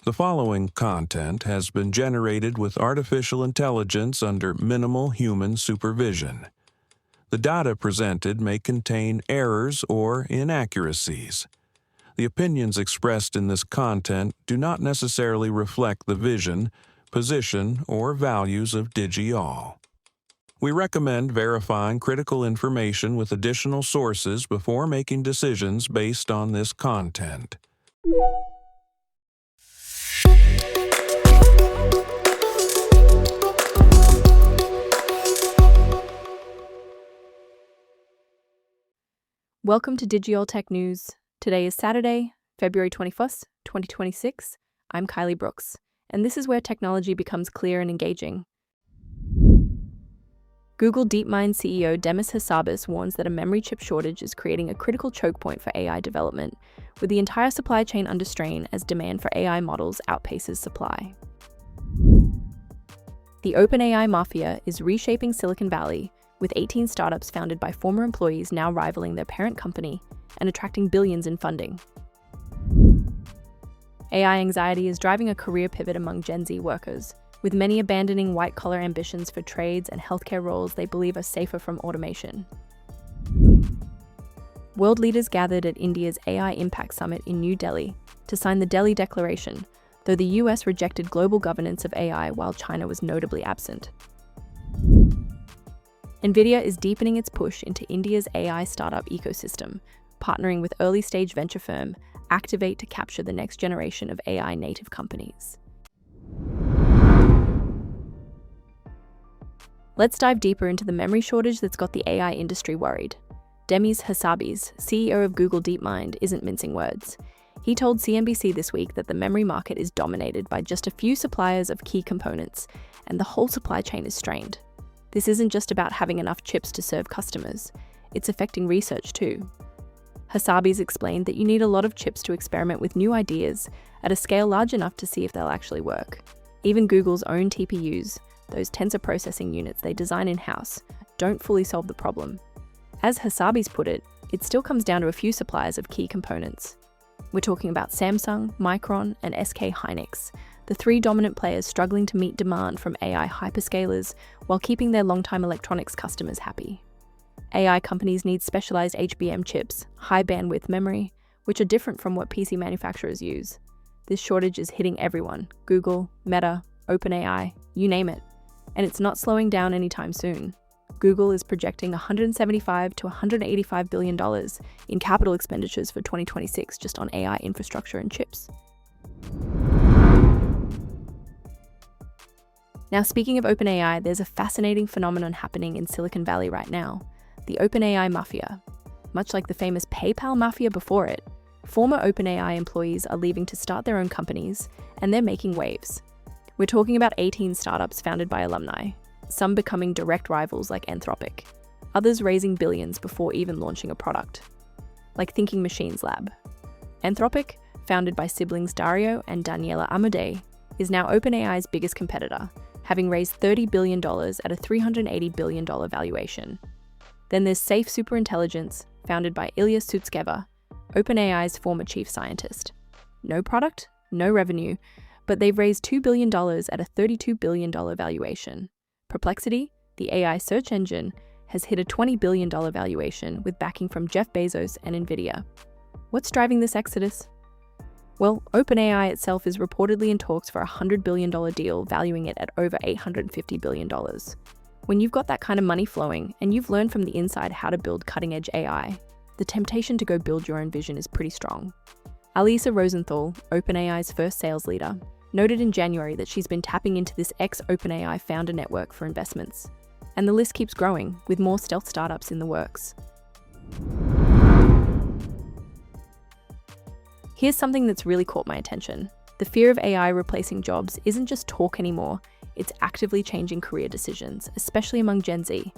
The following content has been generated with artificial intelligence under minimal human supervision. The data presented may contain errors or inaccuracies. The opinions expressed in this content do not necessarily reflect the vision, position, or values of DigiAll. We recommend verifying critical information with additional sources before making decisions based on this content. Welcome to DigiAll Tech News. Today is Saturday, February 21st, 2026. I'm Kylie Brooks, and this is where technology becomes clear and engaging. Google DeepMind CEO Demis Hassabis warns that a memory chip shortage is creating a critical choke point for AI development, with the entire supply chain under strain as demand for AI models outpaces supply. The OpenAI mafia is reshaping Silicon Valley, with 18 startups founded by former employees now rivaling their parent company and attracting billions in funding. AI anxiety is driving a career pivot among Gen Z workers, with many abandoning white-collar ambitions for trades and healthcare roles they believe are safer from automation. World leaders gathered at India's AI Impact Summit in New Delhi to sign the Delhi Declaration, though the US rejected global governance of AI while China was notably absent. Nvidia is deepening its push into India's AI startup ecosystem, partnering with early-stage venture firm Activate to capture the next generation of AI-native companies. Let's dive deeper into the memory shortage that's got the AI industry worried. Demis Hassabis, CEO of Google DeepMind, isn't mincing words. He told CNBC this week that the memory market is dominated by just a few suppliers of key components, and the whole supply chain is strained. This isn't just about having enough chips to serve customers, it's affecting research too. Hassabis explained that you need a lot of chips to experiment with new ideas at a scale large enough to see if they'll actually work. Even Google's own TPUs, those tensor processing units they design in-house, don't fully solve the problem. As Hassabis put it, it still comes down to a few suppliers of key components. We're talking about Samsung, Micron, and SK Hynix, the three dominant players struggling to meet demand from AI hyperscalers while keeping their longtime electronics customers happy. AI companies need specialized HBM chips, high bandwidth memory, which are different from what PC manufacturers use. This shortage is hitting everyone: Google, Meta, OpenAI, you name it. And it's not slowing down anytime soon. Google is projecting $175 to $185 billion in capital expenditures for 2026 just on AI infrastructure and chips. Now, speaking of OpenAI, there's a fascinating phenomenon happening in Silicon Valley right now, the OpenAI mafia. Much like the famous PayPal mafia before it, former OpenAI employees are leaving to start their own companies, and they're making waves. We're talking about 18 startups founded by alumni, some becoming direct rivals like Anthropic, others raising billions before even launching a product, like Thinking Machines Lab. Anthropic, founded by siblings Dario and Daniela Amodei, is now OpenAI's biggest competitor, having raised $30 billion at a $380 billion valuation. Then there's Safe Superintelligence, founded by Ilya Sutskever, OpenAI's former chief scientist. No product, no revenue, but they've raised $2 billion at a $32 billion valuation. Perplexity, the AI search engine, has hit a $20 billion valuation with backing from Jeff Bezos and Nvidia. What's driving this exodus? Well, OpenAI itself is reportedly in talks for a $100 billion deal, valuing it at over $850 billion. When you've got that kind of money flowing, and you've learned from the inside how to build cutting-edge AI, the temptation to go build your own vision is pretty strong. Alisa Rosenthal, OpenAI's first sales leader, noted in January that she's been tapping into this ex-OpenAI founder network for investments. And the list keeps growing, with more stealth startups in the works. Here's something that's really caught my attention. The fear of AI replacing jobs isn't just talk anymore, it's actively changing career decisions, especially among Gen Z.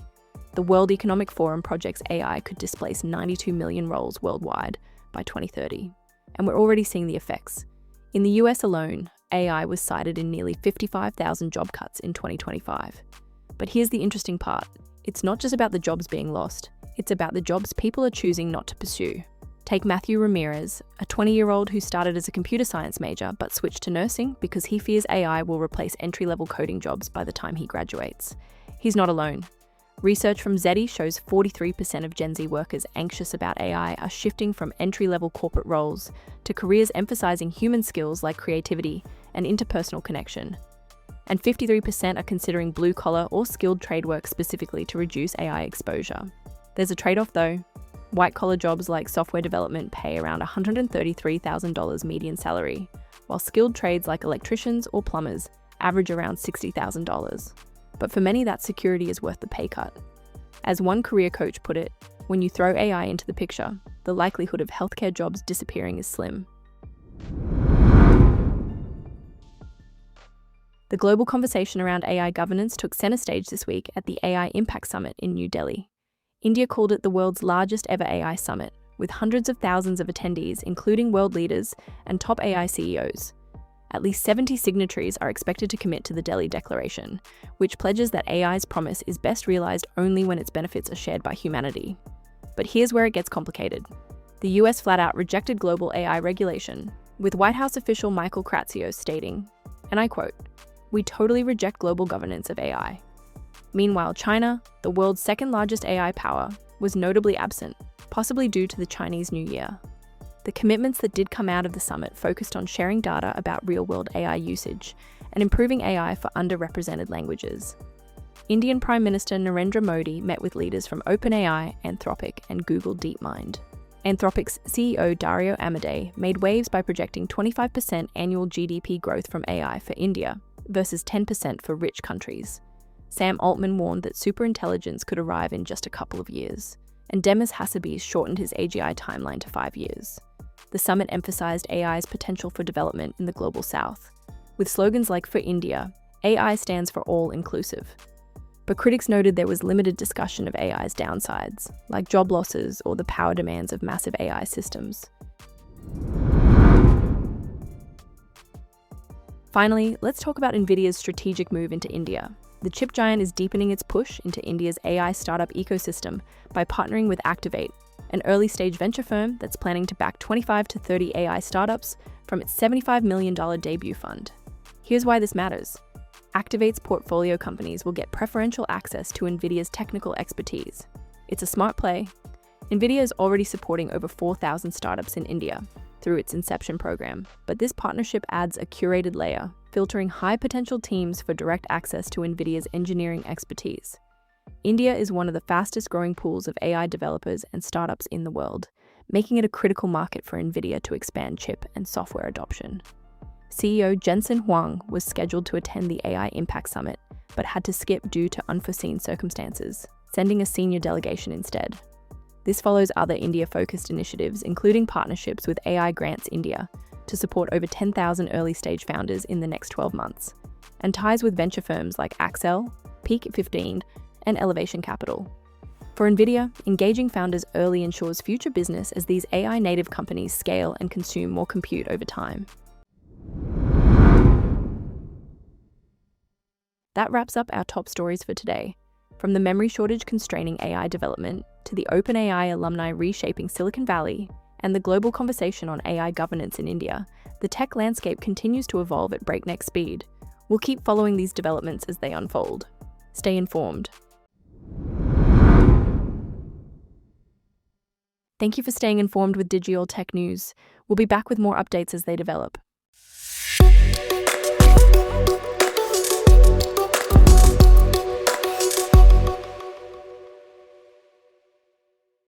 The World Economic Forum projects AI could displace 92 million roles worldwide by 2030, and we're already seeing the effects. In the US alone, AI was cited in nearly 55,000 job cuts in 2025. But here's the interesting part. It's not just about the jobs being lost, it's about the jobs people are choosing not to pursue. Take Matthew Ramirez, a 20-year-old who started as a computer science major but switched to nursing because he fears AI will replace entry-level coding jobs by the time he graduates. He's not alone. Research from Zeddy shows 43% of Gen Z workers anxious about AI are shifting from entry-level corporate roles to careers emphasizing human skills like creativity and interpersonal connection. And 53% are considering blue-collar or skilled trade work specifically to reduce AI exposure. There's a trade-off though. White-collar jobs like software development pay around $133,000 median salary, while skilled trades like electricians or plumbers average around $60,000. But for many, that security is worth the pay cut. As one career coach put it, when you throw AI into the picture, the likelihood of healthcare jobs disappearing is slim. The global conversation around AI governance took center stage this week at the AI Impact Summit in New Delhi. India called it the world's largest ever AI summit, with hundreds of thousands of attendees, including world leaders and top AI CEOs. At least 70 signatories are expected to commit to the Delhi Declaration, which pledges that AI's promise is best realized only when its benefits are shared by humanity. But here's where it gets complicated. The US flat out rejected global AI regulation, with White House official Michael Kratsios stating, and I quote, "We totally reject global governance of AI." Meanwhile, China, the world's second largest AI power, was notably absent, possibly due to the Chinese New Year. The commitments that did come out of the summit focused on sharing data about real-world AI usage and improving AI for underrepresented languages. Indian Prime Minister Narendra Modi met with leaders from OpenAI, Anthropic, and Google DeepMind. Anthropic's CEO Dario Amodei made waves by projecting 25% annual GDP growth from AI for India versus 10% for rich countries. Sam Altman warned that superintelligence could arrive in just a couple of years, and Demis Hassabis shortened his AGI timeline to 5 years. The summit emphasized AI's potential for development in the global south. With slogans like "For India," AI stands for all-inclusive. But critics noted there was limited discussion of AI's downsides, like job losses or the power demands of massive AI systems. Finally, let's talk about Nvidia's strategic move into India. The chip giant is deepening its push into India's AI startup ecosystem by partnering with Activate, an early-stage venture firm that's planning to back 25 to 30 AI startups from its $75 million debut fund. Here's why this matters. Activate's portfolio companies will get preferential access to Nvidia's technical expertise. It's a smart play. Nvidia is already supporting over 4,000 startups in India through its Inception program, but this partnership adds a curated layer, filtering high-potential teams for direct access to Nvidia's engineering expertise. India is one of the fastest-growing pools of AI developers and startups in the world, making it a critical market for Nvidia to expand chip and software adoption. CEO Jensen Huang was scheduled to attend the AI Impact Summit, but had to skip due to unforeseen circumstances, sending a senior delegation instead. This follows other India-focused initiatives, including partnerships with AI Grants India, to support over 10,000 early-stage founders in the next 12 months, and ties with venture firms like Accel, Peak 15, and Elevation Capital. For Nvidia, engaging founders early ensures future business as these AI-native companies scale and consume more compute over time. That wraps up our top stories for today. From the memory shortage constraining AI development to the OpenAI alumni reshaping Silicon Valley and the global conversation on AI governance in India, the tech landscape continues to evolve at breakneck speed. We'll keep following these developments as they unfold. Stay informed. Thank you for staying informed with Digital Tech News. We'll be back with more updates as they develop.